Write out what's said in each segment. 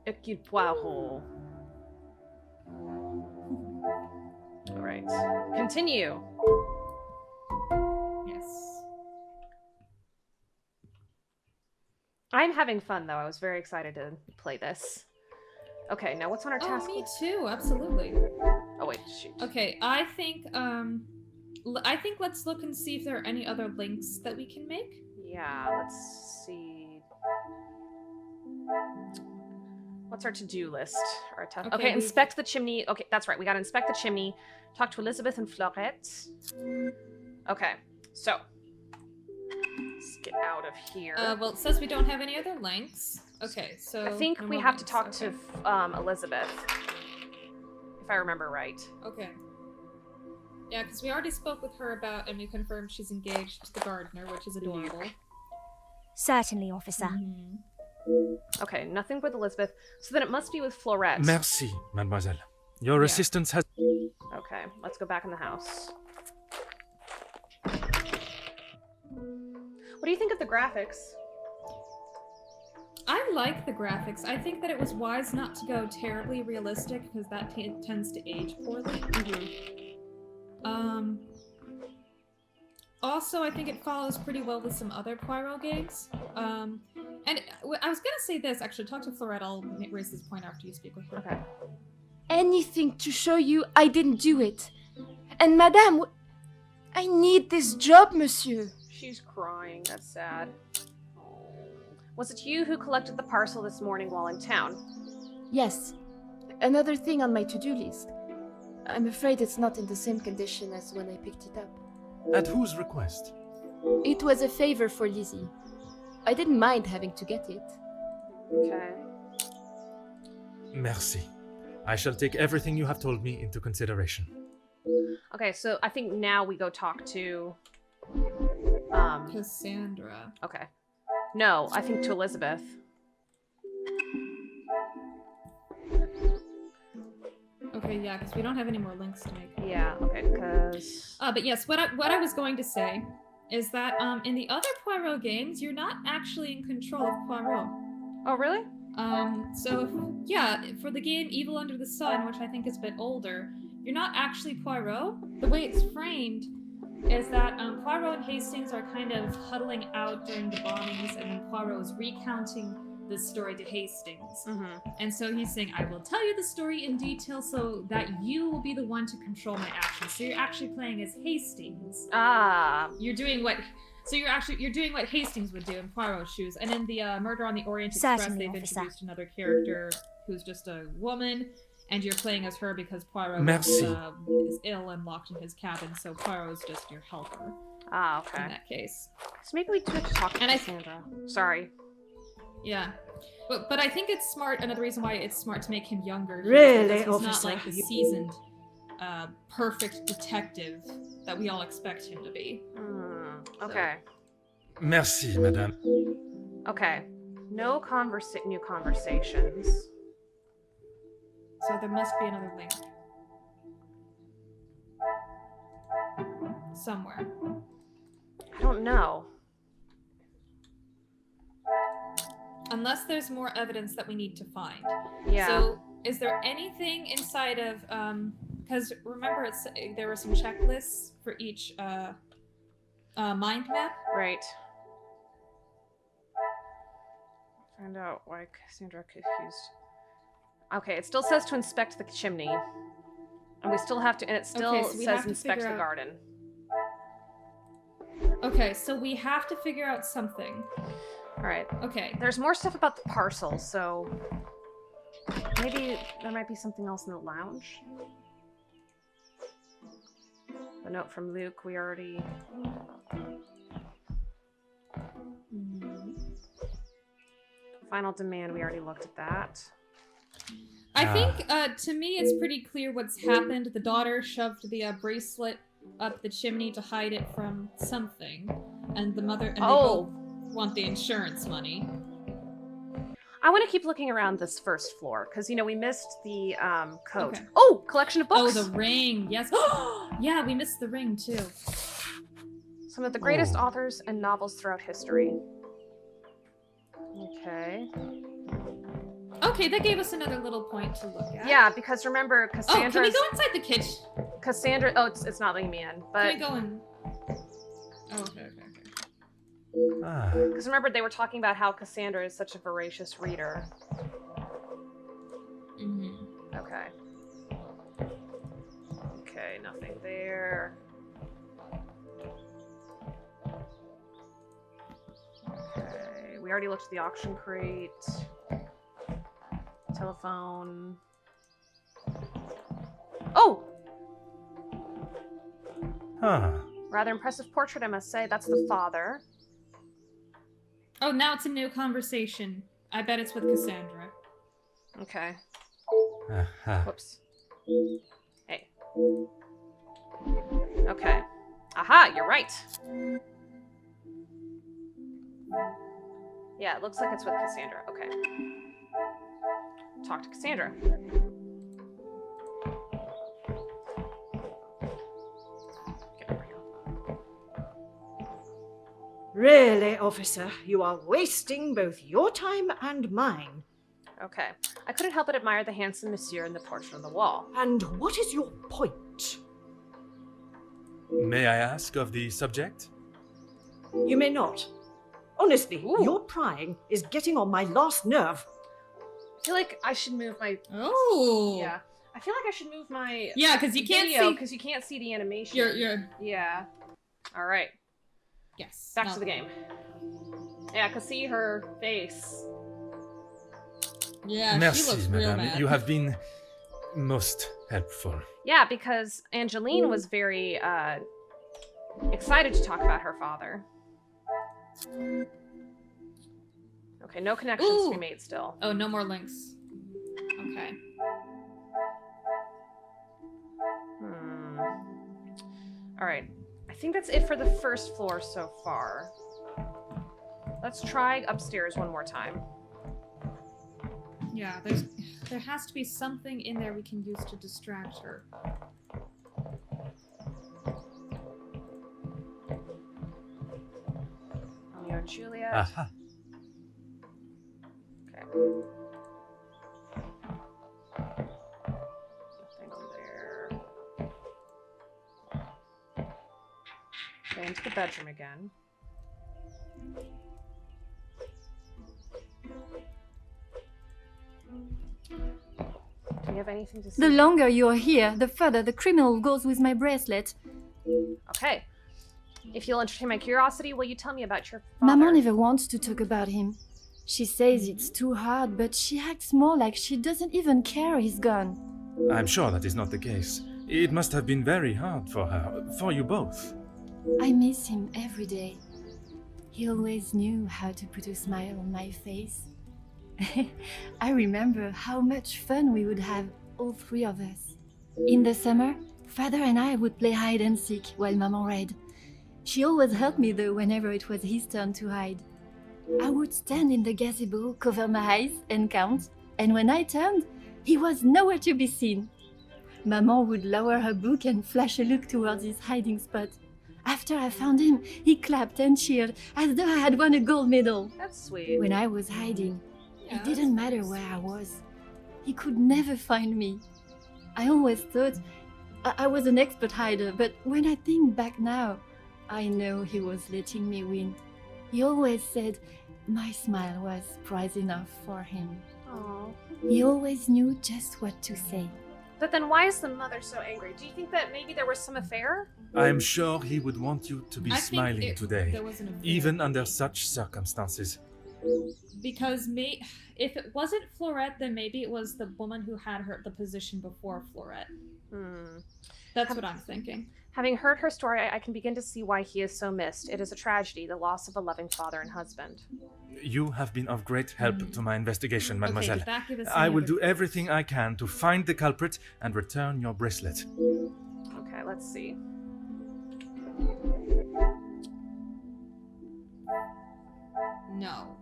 Hercule Poirot. Alright. Continue. Yes. I'm having fun, though. I was very excited to play this. Okay, now what's on our task Oh, me list? too. Absolutely. Oh, wait, shoot. Okay, I think let's look and see if there are any other links that we can make. Yeah, let's see. What's our to-do list? Okay, inspect the chimney. Okay, that's right. We gotta inspect the chimney. Talk to Elizabeth and Fleurette. Okay, so let's get out of here. Well, it says we don't have any other links. Okay, so I think no we more have to links. talk to Elizabeth, if I remember right. Okay. Yeah, because we already spoke with her about, and we confirmed she's engaged to the gardener, which is adorable. Certainly, officer. Mm-hmm. Okay, nothing with Elizabeth. So then it must be with Fleurette. Merci, mademoiselle. Your assistance has... Okay, let's go back in the house. What do you think of the graphics? I like the graphics. I think that it was wise not to go terribly realistic, because that tends to age poorly. Mm-hmm. Also, I think it follows pretty well with some other Poirot games. And I was gonna say this, actually, talk to Fleurette, I'll raise this point after you speak with her. Okay. Anything to show you I didn't do it. And madame, I need this job, monsieur. She's crying. That's sad. Was it you who collected the parcel this morning while in town? Yes. Another thing on my to-do list. I'm afraid it's not in the same condition as when I picked it up. At whose request? It was a favor for Lizzie. I didn't mind having to get it. Okay. Merci. I shall take everything you have told me into consideration. Okay, so I think now we go talk to... Cassandra. Okay. No, I think to Elizabeth. Okay, yeah, because we don't have any more links to make. Yeah, okay, because... But yes, what I was going to say is that in the other Poirot games, you're not actually in control of Poirot. Oh, really? For the game Evil Under the Sun, which I think is a bit older, you're not actually Poirot. The way it's framed is that Poirot and Hastings are kind of huddling out during the bombings, and then Poirot is recounting the story to Hastings. Mm-hmm. And so he's saying, I will tell you the story in detail so that you will be the one to control my actions. So you're actually playing as Hastings. Ah. You're doing what Hastings would do in Poirot's shoes. And in the Murder on the Orient Certainly, Express, they've officer. introduced another character who's just a woman, and you're playing as her because Poirot Merci. is ill and locked in his cabin, so Poirot is just your helper Ah, okay. in that case. So maybe we do have to talk to And I- Cassandra. Sorry. Yeah. But I think it's smart, another reason why it's smart to make him younger. is Really, because he's not officer? like the seasoned, perfect detective that we all expect him to be. Okay. Merci, madame. Okay. No new conversations. So there must be another link. Somewhere. I don't know. Unless there's more evidence that we need to find. Yeah. So, is there anything inside of because remember there were some checklists for each mind map? Right. Find out why Cassandra confused. Okay, it still says to inspect the chimney. And we still have to, and it still Okay, so we have says to inspect figure the out- garden. Okay, so we have to figure out something. Alright. Okay. There's more stuff about the parcel, so maybe there might be something else in the lounge. The note from Luke, we already... Final demand, we already looked at that. I think, to me, it's pretty clear what's happened. The daughter shoved the bracelet up the chimney to hide it from something, and the mother and they both want the insurance money. I want to keep looking around this first floor, because, you know, we missed the coat. Okay. Oh, collection of books! Oh, the ring, yes. Yeah, we missed the ring, too. Some of the greatest authors and novels throughout history. Okay. Okay, that gave us another little point to look at. Yeah, because remember, Cassandra. Oh, can we go inside the kitchen? Cassandra. Oh, it's not letting me in. But Can we go in? Oh, okay. Ah, because remember, they were talking about how Cassandra is such a voracious reader. Mm-hmm. Okay. Okay, nothing there. Okay, we already looked at the auction crate. Telephone. Oh! huh. Rather impressive portrait, I must say. That's the father. Oh, now it's a new conversation. I bet it's with Cassandra. Okay. Aha. Whoops. Hey. Okay. Aha, you're right. Yeah, it looks like it's with Cassandra. Okay. Talk to Cassandra. Get over here. Really, officer, you are wasting both your time and mine. Okay. I couldn't help but admire the handsome monsieur in the portrait on the wall. And what is your point? May I ask of the subject? You may not. Honestly, Ooh. your prying is getting on my last nerve. I feel like I should move my... Oh. Yeah. I feel like I should move my... Yeah, because you can't see. Because you can't see the animation. You're. Yeah. All right. Yes. Back to the game. Yeah, I could see her face. Yeah, she Merci, looks real madame. mad. You have been most helpful. Yeah, because Angeline was very excited to talk about her father. Okay, no connections to be Ooh. made still. Oh, no more links. Okay. All right. I think that's it for the first floor so far. Let's try upstairs one more time. Yeah, there has to be something in there we can use to distract her. Romeo and Juliet. Aha. Okay. Nothing on there. Okay, into the bedroom again. Do you have anything to say? The longer you're here, the further the criminal goes with my bracelet. Okay. If you'll entertain my curiosity, will you tell me about your father? Maman never wants to talk about him. She says it's too hard, but she acts more like she doesn't even care he's gone. I'm sure that is not the case. It must have been very hard for her, for you both. I miss him every day. He always knew how to put a smile on my face. I remember how much fun we would have, all three of us. In the summer, Father and I would play hide and seek while Maman read. She always helped me though whenever it was his turn to hide. I would stand in the gazebo, cover my eyes and count, and when I turned, he was nowhere to be seen. Maman would lower her book and flash a look towards his hiding spot. After I found him, he clapped and cheered as though I had won a gold medal. That's sweet. When I was hiding, Yeah, it didn't matter where I was. He could never find me. I always thought I was an expert hider, but when I think back now, I know he was letting me win. He always said my smile was prize enough for him. Aww. He always knew just what to say. But then why is the mother so angry? Do you think that maybe there was some affair? I'm sure he would want you to be I think smiling today, there was an affair. even under such circumstances. Because if it wasn't Florette, then maybe it was the woman who had the position before Florette. That's what I'm thinking. Having heard her story, I can begin to see why he is so missed. It is a tragedy, the loss of a loving father and husband. You have been of great help to my investigation, mademoiselle. Okay, did that give us I any will other- do everything I can to find the culprit and return your bracelet. Okay, let's see. No.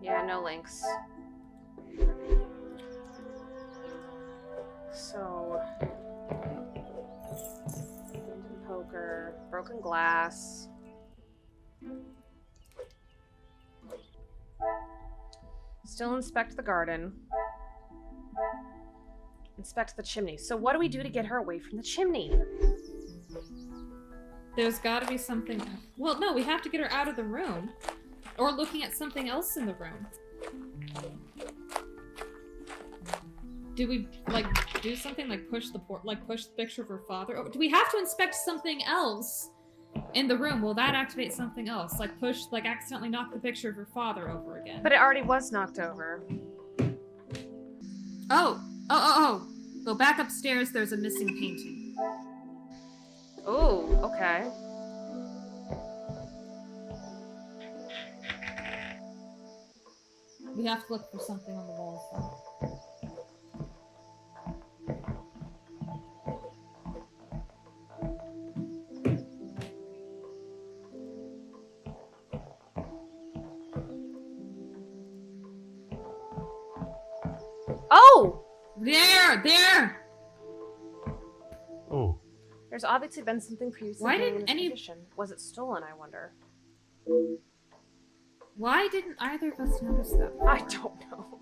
Yeah, no links. So... poker, broken glass. Still inspect the garden. Inspect the chimney. So what do we do to get her away from the chimney? There's gotta be something... Well, no, we have to get her out of the room. Or looking at something else in the room. Do we, like, do something like push the picture of her father? Oh, do we have to inspect something else in the room? Will that activate something else? Like accidentally knock the picture of her father over again? But it already was knocked over. Oh! Go back upstairs, there's a missing painting. Oh, okay. We have to look for something on the walls, though. Oh! There! Oh, There's obviously been something previously Why going didn't in this any- condition. Was it stolen, I wonder? Why didn't either of us notice that? I don't know.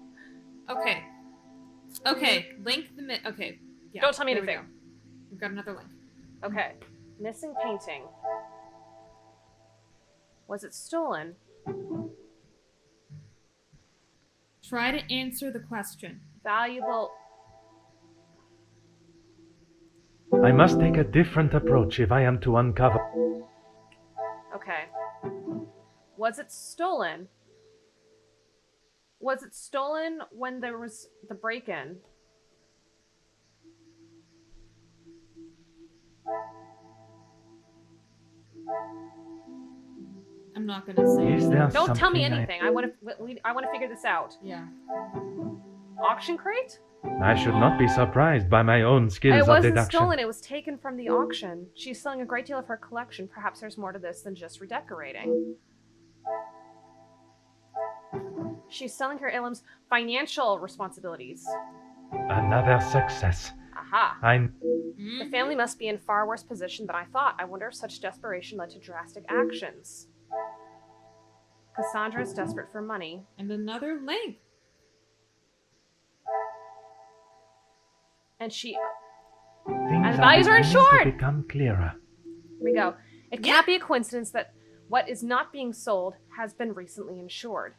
Okay, link the okay. Yeah, Don't tell me there we anything. go. We've got another link. Okay. Missing painting. Was it stolen? Try to answer the question. Valuable. I must take a different approach if I am to uncover. Okay. Was it stolen? Was it stolen when there was the break-in? I'm not gonna say. Is there Don't tell me something anything. I want to figure this out. Yeah. Auction crate? I should not be surprised by my own skills It of wasn't deduction. stolen. It was taken from the auction. She's selling a great deal of her collection. Perhaps there's more to this than just redecorating. She's selling her heirlooms' financial responsibilities. Another success. Aha. Mm-hmm. The family must be in far worse position than I thought. I wonder if such desperation led to drastic actions. Cassandra is desperate for money. And another link. And she... Things And the values are beginning to insured! become clearer. Here we go. It cannot be a coincidence that what is not being sold has been recently insured.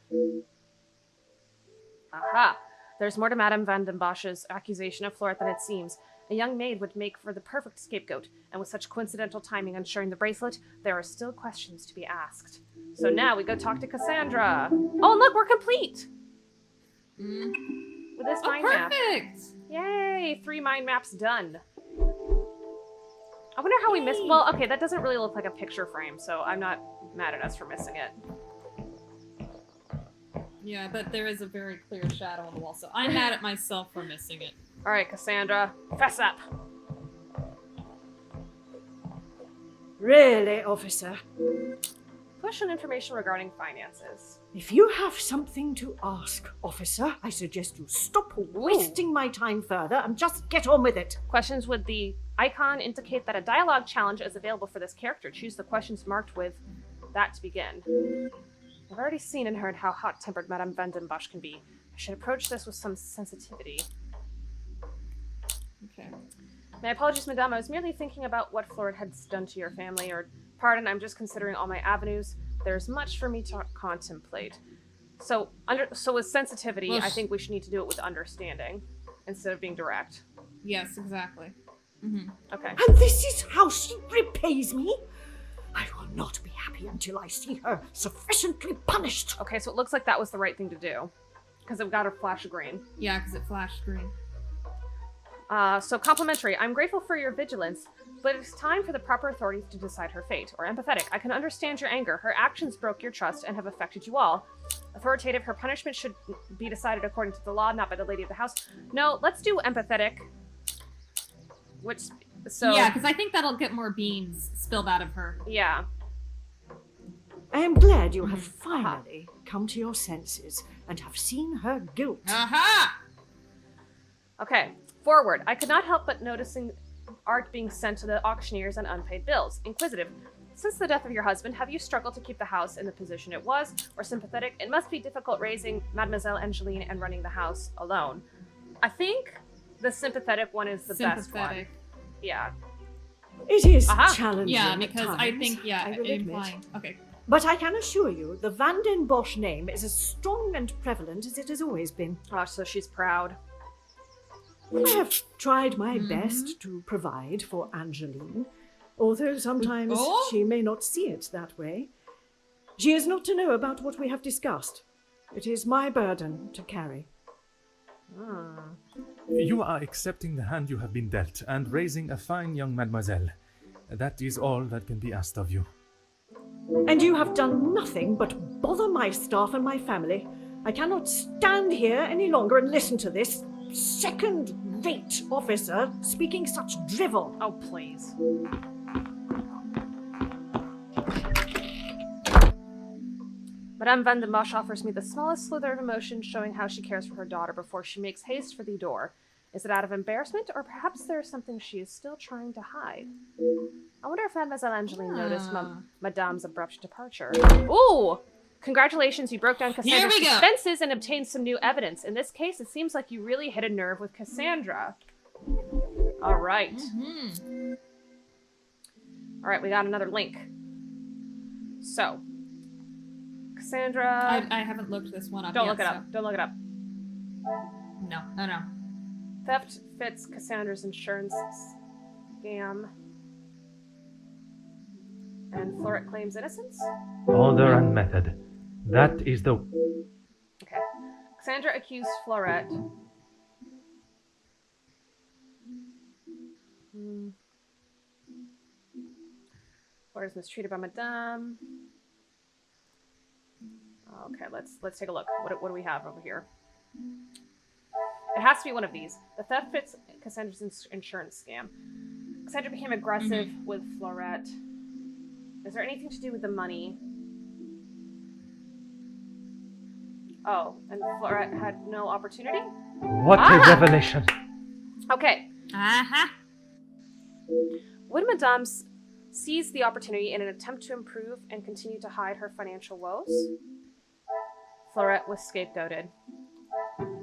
Aha! There's more to Madame Van den Bosch's accusation of Floret than it seems. A young maid would make for the perfect scapegoat, and with such coincidental timing insuring the bracelet, there are still questions to be asked. So now we go talk to Cassandra. Oh, and look, we're complete! With this mind map. Perfect! Yay! 3 mind maps done. I wonder how we missed... Well, okay, that doesn't really look like a picture frame, so I'm not mad at us for missing it. Yeah, but there is a very clear shadow on the wall, so I'm mad at myself for missing it. Alright, Cassandra, fess up. Really, officer? Question information regarding finances. If you have something to ask, officer, I suggest you stop wasting my time further and just get on with it. Questions with the icon indicate that a dialogue challenge is available for this character. Choose the questions marked with that to begin. I've already seen and heard how hot-tempered Madame Van den Bosch can be. I should approach this with some sensitivity. Okay. My apologies, Madame. I was merely thinking about what Floret had done to your family, or pardon, I'm just considering all my avenues. There's much for me to contemplate. So with sensitivity, Well, I think we should need to do it with understanding instead of being direct. Yes, exactly. Mm-hmm. Okay. And this is how she repays me? I will not be happy until I see her sufficiently punished. Okay, so it looks like that was the right thing to do. Because it got a flash of green. Yeah, because it flashed green. So complimentary. I'm grateful for your vigilance, but it's time for the proper authorities to decide her fate. Or empathetic. I can understand your anger. Her actions broke your trust and have affected you all. Authoritative. Her punishment should be decided according to the law, not by the lady of the house. No, let's do empathetic. Which, so... Yeah, because I think that'll get more beans spilled out of her. Yeah. I am glad you have finally come to your senses and have seen her guilt. Aha! Okay. Forward. I could not help but noticing art being sent to the auctioneers and unpaid bills. Inquisitive. Since the death of your husband, have you struggled to keep the house in the position it was, or sympathetic? It must be difficult raising Mademoiselle Angeline and running the house alone. I think the sympathetic one is the best one. Yeah. It is challenging. Yeah, because at times, I think, I will admit. implying. Okay. But I can assure you, the Van den Bosch name is as strong and prevalent as it has always been. Oh, so she's proud. I have tried my best to provide for Angeline, although sometimes she may not see it that way. She is not to know about what we have discussed. It is my burden to carry. You are accepting the hand you have been dealt and raising a fine young mademoiselle. That is all that can be asked of you. And you have done nothing but bother my staff and my family. I cannot stand here any longer and listen to this second-rate officer speaking such drivel. Oh, please. Madame Van den Bosch offers me the smallest slither of emotion, showing how she cares for her daughter before she makes haste for the door. Is it out of embarrassment, or perhaps there is something she is still trying to hide? I wonder if Mademoiselle Angeline noticed Madame's abrupt departure. Ooh! Congratulations, you broke down Cassandra's defenses and obtained some new evidence. In this case, it seems like you really hit a nerve with Cassandra. All right. All right, we got another link. So, Cassandra... I haven't looked this one up Don't yet, look it up. Don't look it up. No. Oh, no. Theft fits Cassandra's insurance scam. And Florette claims innocence? Order and method. That is the... Okay. Cassandra accused Florette. Florette's mistreated by Madame. Okay, let's take a look. What do we have over here? It has to be one of these. The theft fits Cassandra's insurance scam. Cassandra became aggressive with Florette. Is there anything to do with the money? Oh, and Florette had no opportunity? What a revelation! Okay. Would Madame seize the opportunity in an attempt to improve and continue to hide her financial woes? Florette was scapegoated.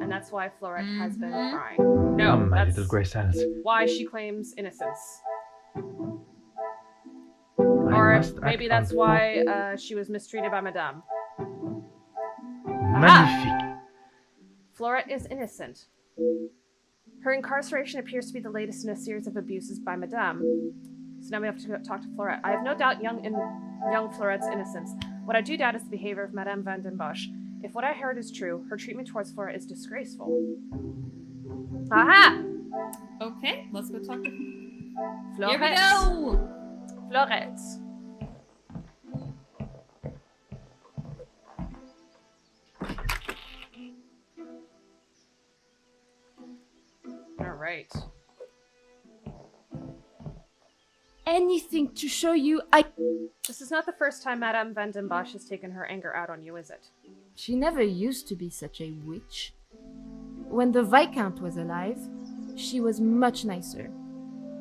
And that's why Florette has been crying. No, my that's little Grace Alice. why she claims innocence. I Or must maybe act that's on- why she was mistreated by Madame. Magnifique! Florette is innocent. Her incarceration appears to be the latest in a series of abuses by Madame. So now we have to talk to Florette. I have no doubt young Florette's innocence. What I do doubt is the behavior of Madame Van den Bosch. If what I heard is true, her treatment towards Florette is disgraceful. Aha! Okay, let's go talk to Florette. Here we go! Florette. All right. Anything to show you This is not the first time Madame Van den Bosch has taken her anger out on you, is it? She never used to be such a witch. When the Viscount was alive, she was much nicer.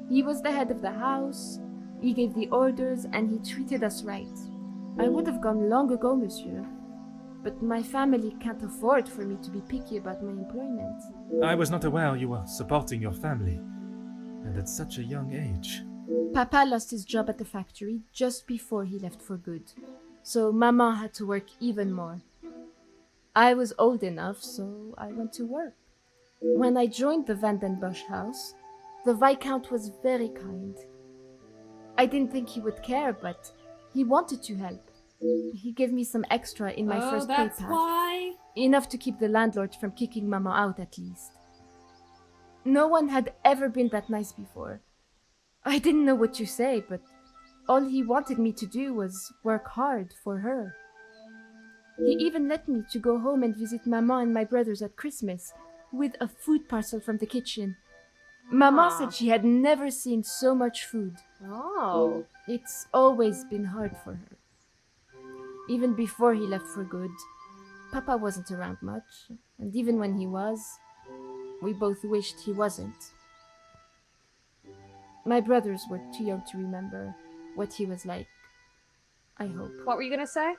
He was the head of the house, he gave the orders, and he treated us right. I would have gone long ago, monsieur. But my family can't afford for me to be picky about my employment. I was not aware you were supporting your family, and at such a young age. Papa lost his job at the factory just before he left for good, so Mama had to work even more. I was old enough, so I went to work. When I joined the Van den Bosch house, the Viscount was very kind. I didn't think he would care, but he wanted to help. He gave me some extra in my first pay that's pack. why? Enough to keep the landlord from kicking Mama out, at least. No one had ever been that nice before. I didn't know what to say, but all he wanted me to do was work hard for her. He even let me to go home and visit Mama and my brothers at Christmas with a food parcel from the kitchen. Mama said she had never seen so much food. Oh. It's always been hard for her. Even before he left for good, Papa wasn't around much, and even when he was, we both wished he wasn't. My brothers were too young to remember what he was like I hope. What were you gonna say?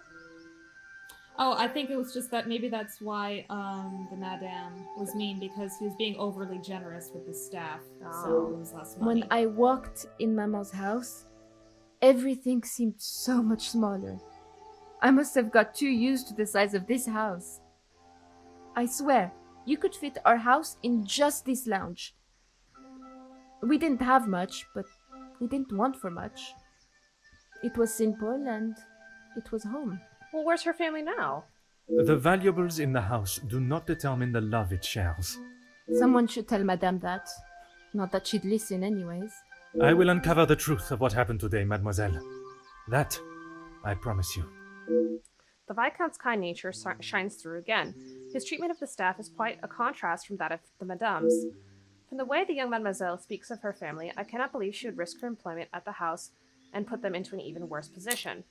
Oh, I think it was just that maybe that's why the madame was mean, because he was being overly generous with his staff, so it was less money. When I walked in Mama's house, everything seemed so much smaller. I must have got too used to the size of this house. I swear, you could fit our house in just this lounge. We didn't have much, but we didn't want for much. It was simple and it was home. Well, where's her family now? The valuables in the house do not determine the love it shares. Someone should tell Madame that. Not that she'd listen anyways. I will uncover the truth of what happened today, mademoiselle. That, I promise you. The Viscount's kind nature shines through again. His treatment of the staff is quite a contrast from that of the madame's. From the way the young mademoiselle speaks of her family, I cannot believe she would risk her employment at the house and put them into an even worse position.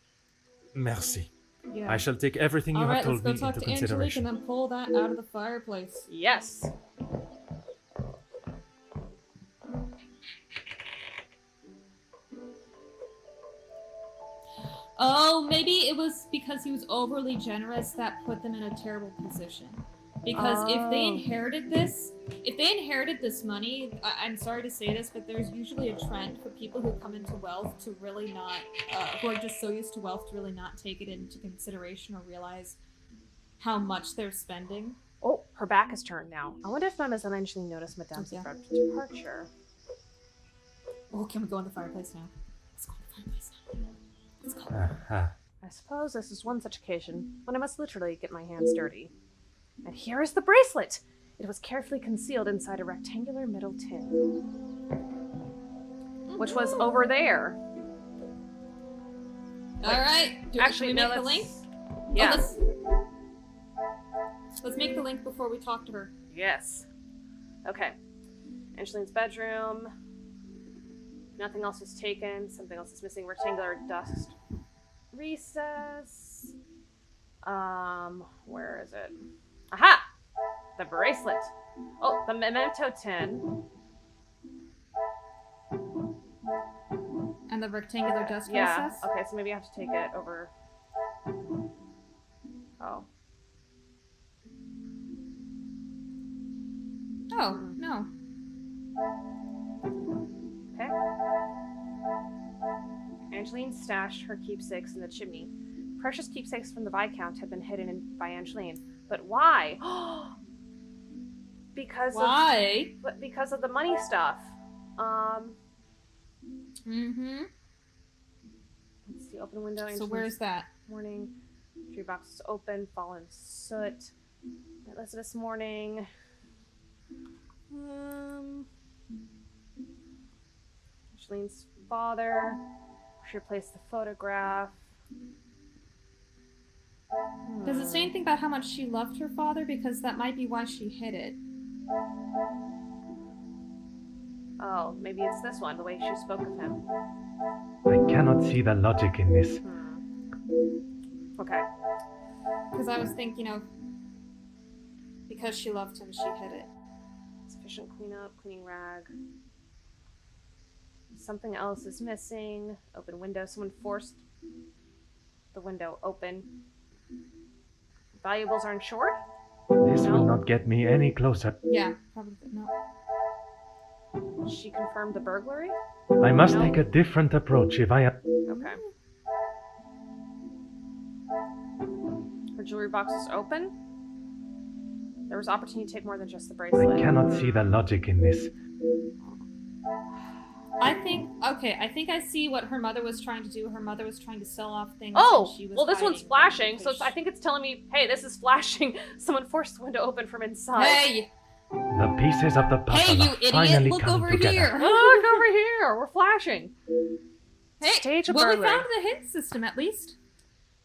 Merci. Yeah. I shall take everything you have told me let's go into talk to Angelique consideration. and then pull that out of the fireplace. Yes. Oh, maybe it was because he was overly generous that put them in a terrible position. Because if they inherited this money, I'm sorry to say this, but there's usually a trend for people who come into wealth to really not, who are just so used to wealth to really not take it into consideration or realize how much they're spending. Oh, her back is turned now. I wonder if Mademoiselle Angeline noticed Madame's abrupt departure. Oh, can we go in the fireplace now? Let's go in the fireplace now. Let's go. I suppose this is one such occasion when I must literally get my hands dirty. And here is the bracelet! It was carefully concealed inside a rectangular metal tin. Which was over there. Alright, actually, can we make the link? Yeah. Oh, let's make the link before we talk to her. Yes. Okay. Angeline's bedroom. Nothing else was taken. Something else is missing. Rectangular dust recess. Where is it? Aha! The bracelet. Oh, the memento tin. And the rectangular dust Yeah. recess? Okay, so maybe I have to take it over. Oh. Oh, no. Okay. Angeline stashed her keepsakes in the chimney. Precious keepsakes from the Viscount had been hidden by Angeline. But why? Because of the money stuff. Mm-hmm. Let's see, open window. So where's that? Morning. 3 boxes open, fallen soot. Elizabeth's morning. Angeline's father. She replaced the photograph. Does it say anything about how much she loved her father? Because that might be why she hid it. Oh, maybe it's this one, the way she spoke of him. I cannot see the logic in this. Okay. Because I was thinking of... Because she loved him, she hid it. Sufficient cleanup, cleaning rag. Something else is missing. Open window. Someone forced the window open. Valuables are insured? This will not get me any closer. Yeah, probably not. She confirmed the burglary? I must take a different approach if I am... Okay. Her jewelry box is open? There was opportunity to take more than just the bracelet. I cannot see the logic in this. I think I see what her mother was trying to do. Her mother was trying to sell off things. Oh! She was Well, this one's hiding flashing, so because I think it's telling me, hey, this is flashing. Someone forced the window open from inside. Hey! The pieces of the puzzle Hey, you are idiot! finally Look coming over together. here! Look over here! We're flashing. Hey, Stage a well, burglary. we found the hint system, at least.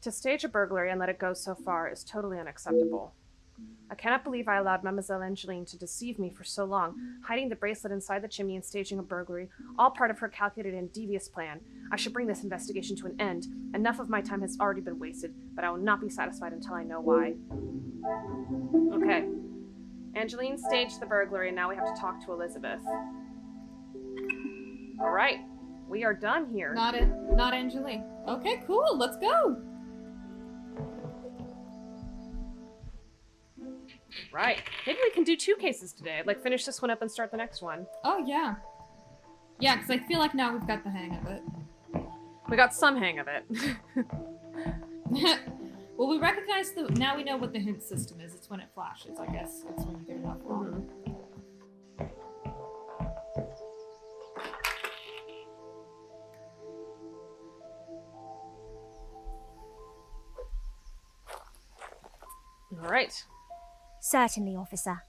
To stage a burglary and let it go so far is totally unacceptable. I cannot believe I allowed Mademoiselle Angeline to deceive me for so long, hiding the bracelet inside the chimney and staging a burglary, all part of her calculated and devious plan. I should bring this investigation to an end. Enough of my time has already been wasted, but I will not be satisfied until I know why. Okay. Angeline staged the burglary, and now we have to talk to Elizabeth. Alright. We are done here. Not Angeline. Okay, cool. Let's go. Right. Maybe we can do 2 cases today. Like, finish this one up and start the next one. Oh, yeah. Yeah, because I feel like now we've got the hang of it. We got some hang of it. Well, we recognize now we know what the hint system is. It's when it flashes, I guess. It's when you get enough wrong. All right. Certainly, officer.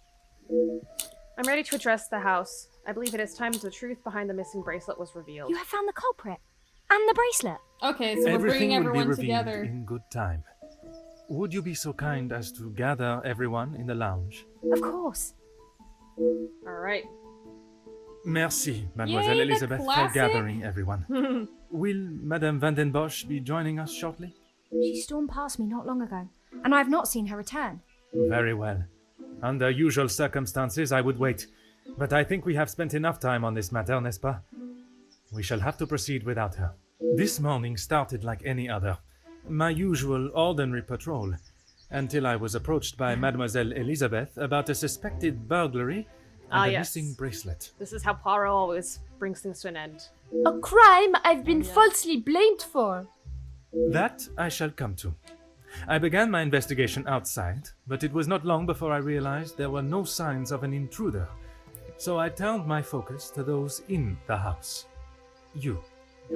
I'm ready to address the house. I believe it is time the truth behind the missing bracelet was revealed. You have found the culprit. And the bracelet. Okay, so we're bringing Everything will be everyone revealed together. in good time. Would you be so kind as to gather everyone in the lounge? Of course. All right. Merci, Mademoiselle Yay, the Elizabeth, for classic. gathering everyone. Will Madame Van den Bosch be joining us shortly? She stormed past me not long ago, and I have not seen her return. Very well. Under usual circumstances, I would wait. But I think we have spent enough time on this matter, n'est-ce pas? We shall have to proceed without her. This morning started like any other. My usual ordinary patrol, until I was approached by Mademoiselle Elizabeth about a suspected burglary and a missing bracelet. This is how Poirot always brings things to an end. A crime I've been falsely blamed for. That I shall come to. I began my investigation outside, but it was not long before I realized there were no signs of an intruder. So I turned my focus to those in the house. You.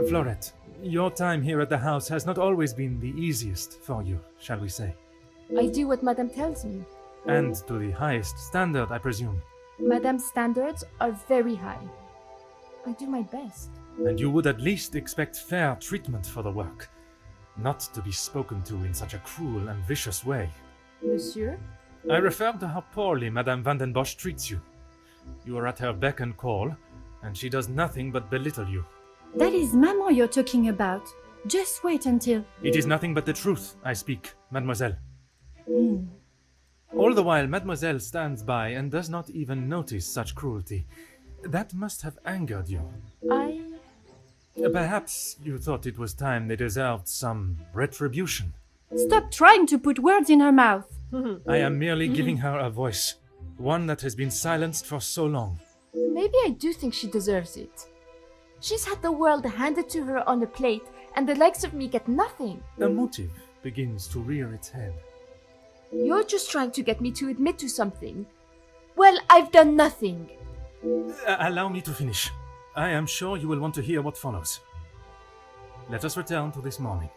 Florette, your time here at the house has not always been the easiest for you, shall we say. I do what Madame tells me. And to the highest standard, I presume. Madame's standards are very high. I do my best. And you would at least expect fair treatment for the work, not to be spoken to in such a cruel and vicious way. Monsieur? I refer to how poorly Madame Van den Bosch treats you. You are at her beck and call, and she does nothing but belittle you. That is Maman you're talking about. Just wait until... It is nothing but the truth I speak, mademoiselle. All the while Mademoiselle stands by and does not even notice such cruelty. That must have angered you. Perhaps you thought it was time they deserved some retribution. Stop trying to put words in her mouth. I am merely giving her a voice, one that has been silenced for so long. Maybe I do think she deserves it. She's had the world handed to her on a plate, and the likes of me get nothing. A motive begins to rear its head. You're just trying to get me to admit to something. Well, I've done nothing. Allow me to finish. I am sure you will want to hear what follows. Let us return to this morning.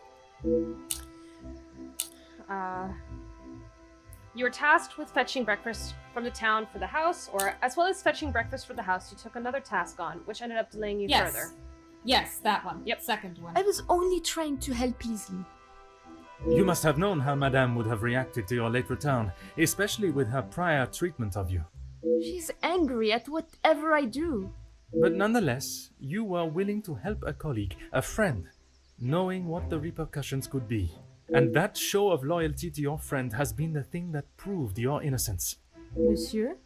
You were tasked with fetching breakfast from the town for the house, or as well as fetching breakfast for the house, you took another task on, which ended up delaying you further. Yes, that one. Yep. Second one. I was only trying to help Leslie. You must have known how Madame would have reacted to your late return, especially with her prior treatment of you. She's angry at whatever I do. But nonetheless, you were willing to help a colleague, a friend, knowing what the repercussions could be. And that show of loyalty to your friend has been the thing that proved your innocence. Monsieur?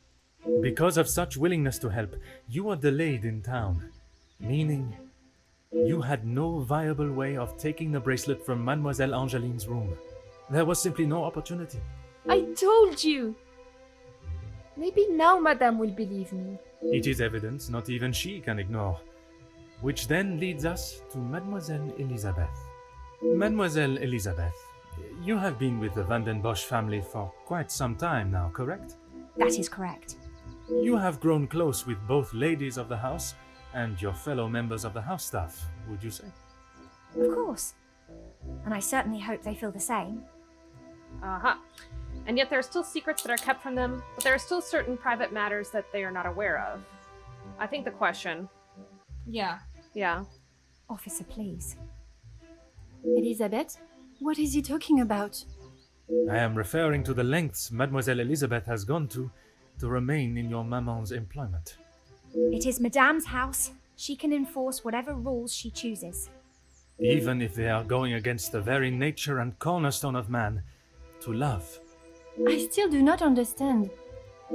Because of such willingness to help, you were delayed in town, meaning you had no viable way of taking the bracelet from Mademoiselle Angeline's room. There was simply no opportunity. I told you! Maybe now Madame will believe me. It is evidence not even she can ignore. Which then leads us to Mademoiselle Elizabeth. Mademoiselle Elizabeth, you have been with the Van den Bosch family for quite some time now, correct? That is correct. You have grown close with both ladies of the house and your fellow members of the house staff, would you say? Of course. And I certainly hope they feel the same. Uh-huh. And yet there are still secrets that are kept from them, but there are still certain private matters that they are not aware of. I think the question... Yeah. Yeah. Officer, please. Elizabeth, what is he talking about? I am referring to the lengths Mademoiselle Elizabeth has gone to remain in your maman's employment. It is Madame's house. She can enforce whatever rules she chooses. Even if they are going against the very nature and cornerstone of man, to love. I still do not understand.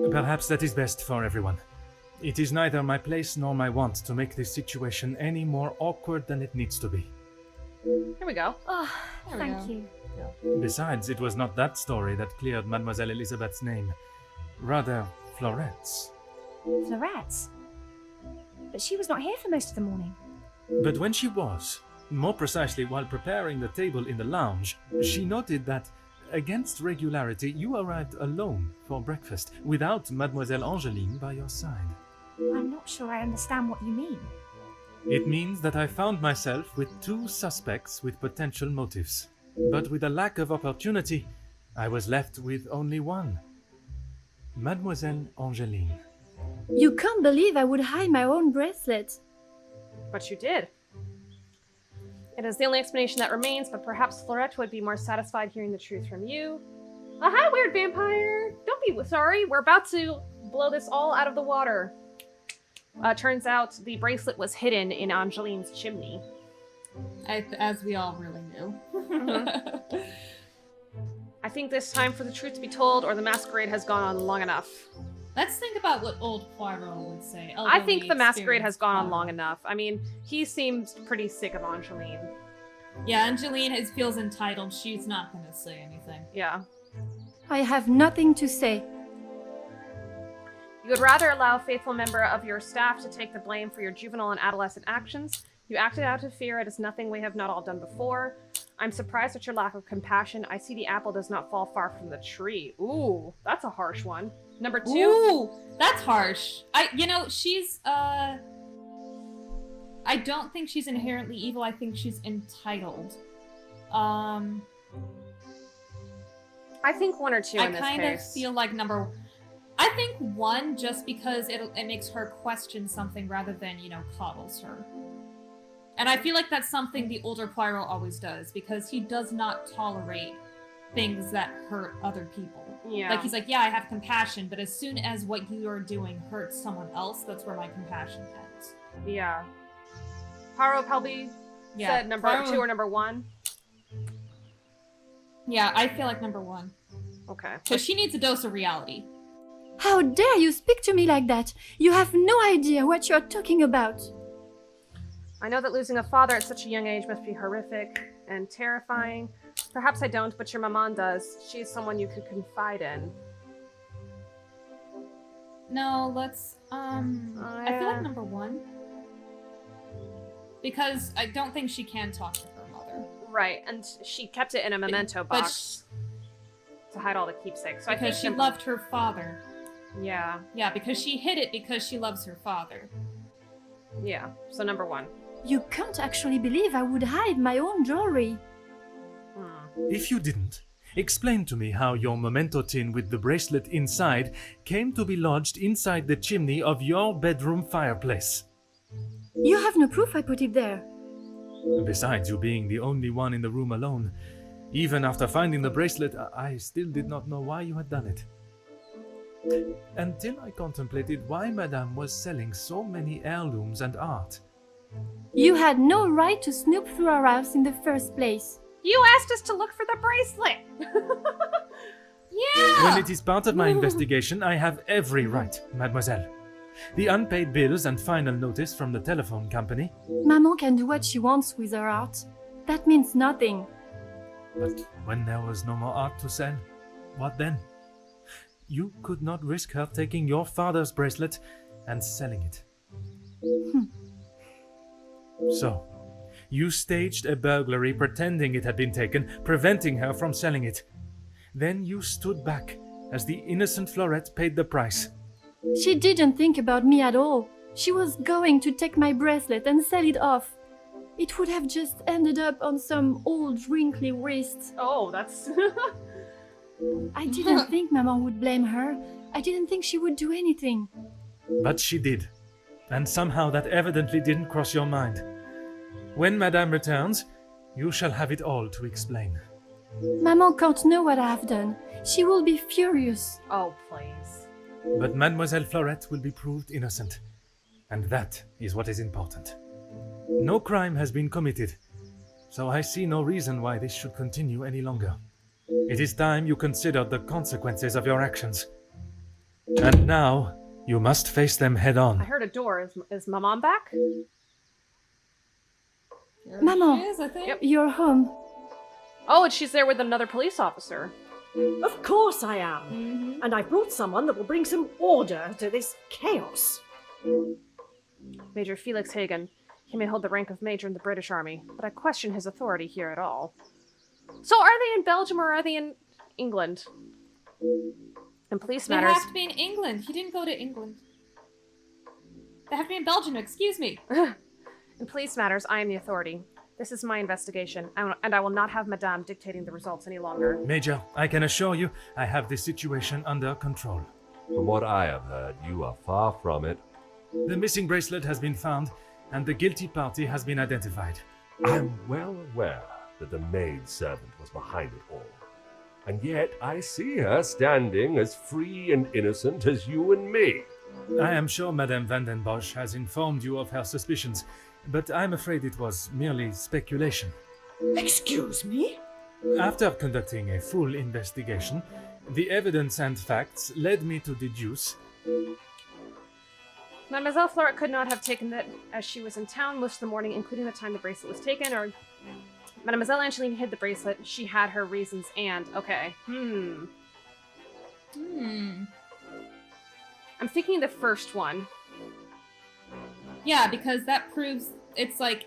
Perhaps that is best for everyone. It is neither my place nor my want to make this situation any more awkward than it needs to be. Here we go. Oh, There we thank go. you. Besides, it was not that story that cleared Mademoiselle Elizabeth's name. Rather, Florette's. Florette. But she was not here for most of the morning. But when she was, more precisely while preparing the table in the lounge, she noted that, against regularity, you arrived alone for breakfast, without Mademoiselle Angeline by your side. I'm not sure I understand what you mean. It means that I found myself with two suspects with potential motives. But with a lack of opportunity, I was left with only one. Mademoiselle Angeline. You can't believe I would hide my own bracelet. But you did. It is the only explanation that remains, but perhaps Florette would be more satisfied hearing the truth from you. Hi, weird vampire! Don't be sorry, we're about to blow this all out of the water. Turns out the bracelet was hidden in Angeline's chimney. As we all really knew. I think this time for the truth to be told, or the masquerade has gone on long enough. Let's think about what old Poirot would say. I think the Elderly, masquerade has gone on experienced long Poirot. enough. I mean, he seems pretty sick of Angeline. Yeah, Angeline feels entitled. She's not gonna say anything. Yeah. I have nothing to say. You would rather allow a faithful member of your staff to take the blame for your juvenile and adolescent actions. You acted out of fear. It is nothing we have not all done before. I'm surprised at your lack of compassion. I see the apple does not fall far from the tree. Ooh, that's a harsh one. Number 2. Ooh, that's harsh. She's I don't think she's inherently evil. I think she's entitled. I think 1 or 2 in this I kind case. of feel like I think 1 just because it makes her question something rather than, coddles her. And I feel like that's something the older Poirot always does, because he does not tolerate things that hurt other people. Yeah. Like, he's like, yeah, I have compassion, but as soon as what you are doing hurts someone else, that's where my compassion ends. Yeah. Poirot probably said number Poirot- 2 or number 1. Yeah, I feel like number 1. Okay. Because she needs a dose of reality. How dare you speak to me like that? You have no idea what you're talking about. I know that losing a father at such a young age must be horrific and terrifying. Perhaps I don't, but your maman does. She is someone you could confide in. No, let's, I feel like number 1. Because I don't think she can talk to her mother. Right, and she kept it in a memento but box to hide all the keepsakes. So I think Because she loved her father. Yeah, Yeah, because she hid it because she loves her father. yeah. So number 1. You can't actually believe I would hide my own jewelry. If you didn't, explain to me how your memento tin with the bracelet inside came to be lodged inside the chimney of your bedroom fireplace. You have no proof I put it there. Besides you being the only one in the room alone, even after finding the bracelet, I still did not know why you had done it. Until I contemplated why Madame was selling so many heirlooms and art. You had no right to snoop through our house in the first place. You asked us to look for the bracelet! Yeah! When it is part of my investigation, I have every right, mademoiselle. The unpaid bills and final notice from the telephone company. Maman can do what she wants with her art. That means nothing. But when there was no more art to sell, what then? You could not risk her taking your father's bracelet and selling it. So, you staged a burglary pretending it had been taken, preventing her from selling it. Then you stood back as the innocent Florette paid the price. She didn't think about me at all. She was going to take my bracelet and sell it off. It would have just ended up on some old wrinkly wrist. Oh, that's... I didn't think Maman would blame her. I didn't think she would do anything. But she did. And somehow that evidently didn't cross your mind. When Madame returns, you shall have it all to explain. Maman can't know what I have done. She will be furious. Oh, please. But Mademoiselle Florette will be proved innocent. And that is what is important. No crime has been committed, so I see no reason why this should continue any longer. It is time you considered the consequences of your actions. And now, You must face them head I on. heard a door. Is my mom back? Here Maman. she is, I think. Yep. You're home. Oh, and she's there with another police officer. Of course I am. Mm-hmm. And I brought someone that will bring some order to this chaos. Major Felix Hagen. He may hold the rank of major in the British Army, but I question his authority here at all. So are they in Belgium or are they in England? In police They matters... have to be in England. He didn't go to England. They have to be in Belgium, excuse me. In police matters, I am the authority. This is my investigation, and I will not have Madame dictating the results any longer. Major, I can assure you I have this situation under control. From what I have heard, you are far from it. The missing bracelet has been found, and the guilty party has been identified. I'm well aware that the maidservant was behind it all. And yet I see her standing as free and innocent as you and me. I am sure Madame Van den Bosch has informed you of her suspicions, but I'm afraid it was merely speculation. Excuse me? After conducting a full investigation, the evidence and facts led me to deduce... Mademoiselle Florent could not have taken it as she was in town most of the morning, including the time the bracelet was taken, or... Mademoiselle Angeline hid the bracelet. She had her reasons and... Okay. I'm thinking the first one. Yeah, because that proves it's like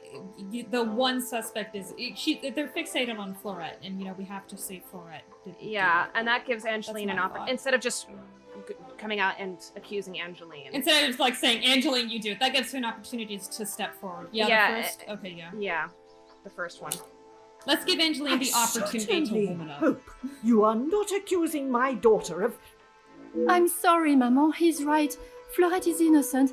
the one suspect is they're fixated on Florette, and you know we have to say Florette. Yeah, and that gives Angeline That's an my opportunity thought. instead of just coming out and accusing Angeline. Instead of just like saying Angeline, you do it. That gives her an opportunity to step forward. Yeah, Yeah, the first. Okay, yeah. Yeah, the first one. Let's give Angeline the I opportunity certainly to woman up. hope you are not accusing my daughter of... I'm sorry, Maman. He's right. Florette is innocent.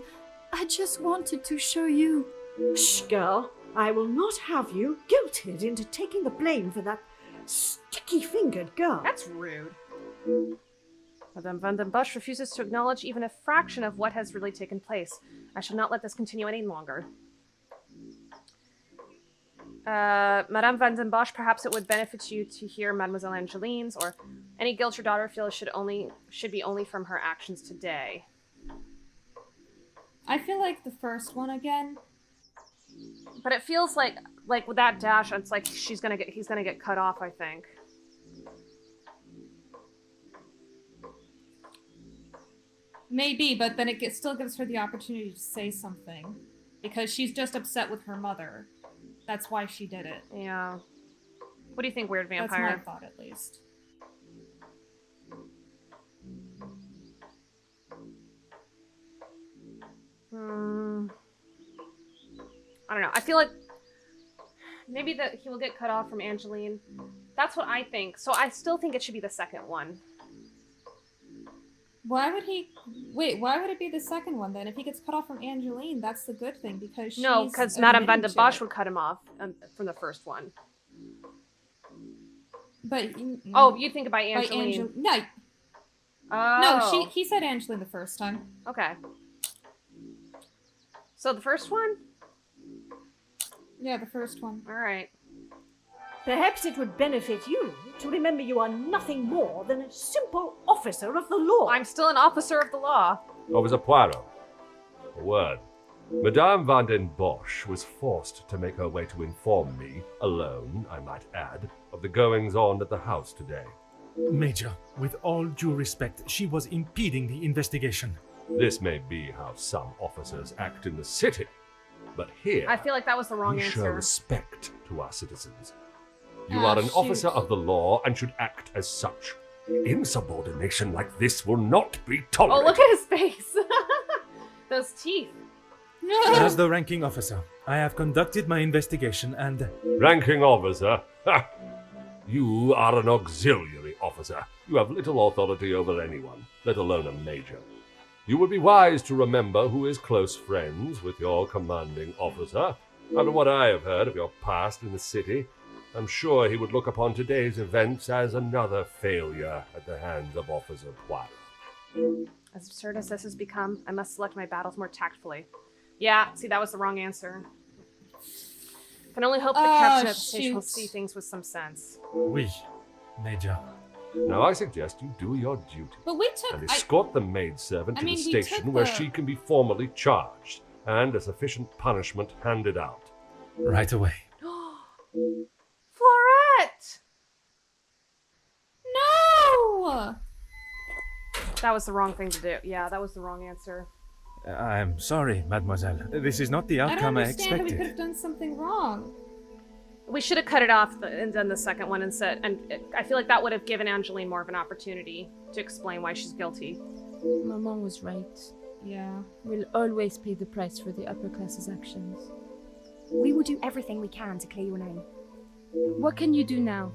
I just wanted to show you. Shh, girl. I will not have you guilted into taking the blame for that sticky-fingered girl. That's rude. Madame Van den Bosch refuses to acknowledge even a fraction of what has really taken place. I shall not let this continue any longer. Madame Van den Bosch, perhaps it would benefit you to hear Mademoiselle Angeline's, or any guilt your daughter feels should be only from her actions today. I feel like the first one again. But it feels like with that dash, it's like he's gonna get cut off, I think. Maybe, but then it still gives her the opportunity to say something. Because she's just upset with her mother. That's why she did it. Yeah. What do you think, Weird Vampire? That's my thought, at least. I don't know. I feel like maybe that he will get cut off from Angeline. That's what I think. So I still think it should be the second one. Why would he... Wait, why would it be the second one, then? If he gets cut off from Angeline, that's the good thing, because she's... No, because Madame Van den admitting to Bosch it. would cut him off from the first one. But... Oh, you think about Angeline. No, Oh. no, he said Angeline the first time. Okay. So the first one? Yeah, the first one. Alright. Perhaps it would benefit you to remember you are nothing more than a simple officer of the law. I'm still an officer of the law. Officer Poirot, a word. Madame Van den Bosch was forced to make her way to inform me, alone, I might add, of the goings-on at the house today. Major, with all due respect, she was impeding the investigation. This may be how some officers act in the city, but here I feel like that was the wrong we show answer. respect to our citizens. You Ah, are an shoot. officer of the law and should act as such. Insubordination like this will not be Oh, tolerated. look at his face. Those teeth. As the ranking officer, I have conducted my investigation and... Ranking officer? Ha! You are an auxiliary officer. You have little authority over anyone, let alone a major. You would be wise to remember who is close friends with your commanding officer. After what I have heard of your past in the city, I'm sure he would look upon today's events as another failure at the hands of Officer Poirot. As absurd as this has become, I must select my battles more tactfully. Yeah, see, that was the wrong answer. Can only hope the Oh, captain of the station will shoot. see things with some sense. Oui, Major. Now I suggest you do your duty But we took... and escort the maidservant to I mean, the we station took where the- she can be formally charged and a sufficient punishment handed out. Right away. Florette! No! That was the wrong thing to do. Yeah, that was the wrong answer. I'm sorry, mademoiselle. This is not the I don't outcome I understand how we could expected. have done something wrong. We should have cut it off and done the second one instead. And I feel like that would have given Angeline more of an opportunity to explain why she's guilty. Maman was right. Yeah. We'll always pay the price for the upper class's actions. We will do everything we can to clear your name. What can you do now?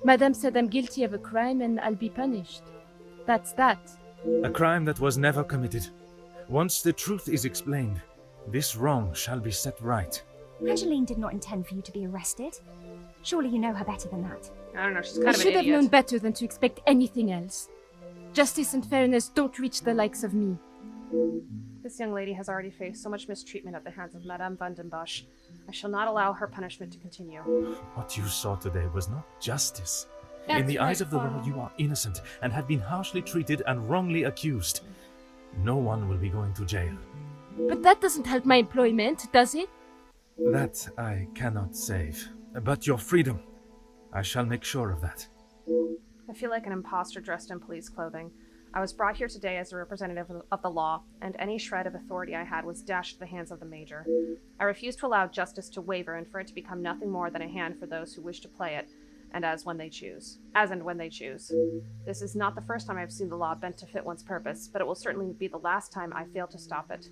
Madame said I'm guilty of a crime and I'll be punished. That's that. A crime that was never committed. Once the truth is explained, this wrong shall be set right. Angeline did not intend for you to be arrested. Surely you know her better than that. I don't know, she's I kind of an should have idiot. known better than to expect anything else. Justice and fairness don't reach the likes of me. This young lady has already faced so much mistreatment at the hands of Madame van den Bosch. I shall not allow her punishment to continue. What you saw today was not justice. That's In the eyes right, of the Poirot. world, you are innocent and have been harshly treated and wrongly accused. No one will be going to jail. But that doesn't help my employment, does it? That I cannot save. But your freedom, I shall make sure of that. I feel like an imposter dressed in police clothing. I was brought here today as a representative of the law, and any shred of authority I had was dashed to the hands of the Major. I refuse to allow justice to waver and for it to become nothing more than a hand for those who wish to play it, and as and when they choose. This is not the first time I've seen the law bent to fit one's purpose, but it will certainly be the last time I fail to stop it.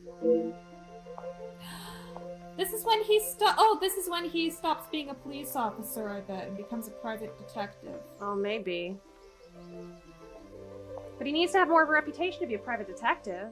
This is when he stops being a police officer, I bet, and becomes a private detective. Oh, maybe. But he needs to have more of a reputation to be a private detective.